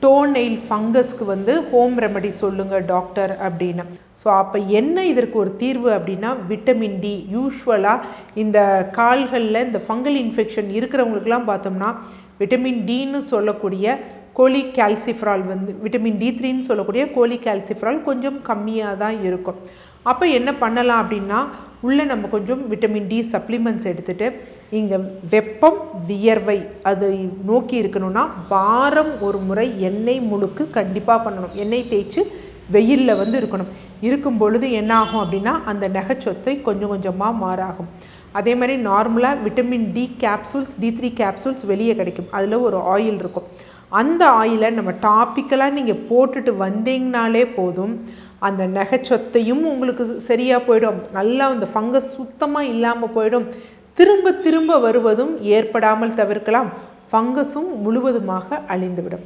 To nail ஃபங்கஸ்க்கு வந்து home remedy சொல்லுங்கள் doctor அப்படின்னு. ஸோ அப்போ என்ன இதற்கு ஒரு தீர்வு அப்படின்னா விட்டமின் டி. யூஸ்வலாக இந்த கால்களில் இந்த ஃபங்கல் இன்ஃபெக்ஷன் இருக்கிறவங்களுக்குலாம் பார்த்தோம்னா விட்டமின் டின்னு சொல்லக்கூடிய கோலிகால்சிஃபரால் வந்து விட்டமின் D3ன்னு சொல்லக்கூடிய கோலிகால்சிஃபரால் கொஞ்சம் கம்மியாக தான் இருக்கும். அப்போ என்ன பண்ணலாம் அப்படின்னா உள்ளே நம்ம கொஞ்சம் விட்டமின் டி சப்ளிமெண்ட்ஸ் எடுத்துகிட்டு இங்கே வெப்பம் வியர்வை அதை நோக்கி இருக்கணும்னா வாரம் ஒரு முறை எண்ணெய் முழுக்கு கண்டிப்பாக பண்ணணும். எண்ணெய் தேய்ச்சி வெயிலில் வந்து இருக்கணும். இருக்கும் பொழுது என்ன ஆகும் அப்படின்னா அந்த நகைச்சொத்தை கொஞ்சம் கொஞ்சமாக மாறாகும். அதே மாதிரி நார்மலாக vitamin D capsules D3 capsules வெளியே கிடைக்கும். அதில் ஒரு ஆயில் இருக்கும். அந்த ஆயிலை நம்ம டாப்பிக்கலாக நீங்கள் போட்டுட்டு வந்தீங்கனாலே போதும், அந்த நகைச்சொத்தையும் உங்களுக்கு சரியாக போயிடும். நல்லா அந்த ஃபங்கஸ் சுத்தமாக இல்லாமல் போயிடும். திரும்ப திரும்ப வருவதும் ஏற்படாமல் தவிர்க்கலாம். ஃபங்கஸும் முழுவதுமாக அழிந்துவிடும்.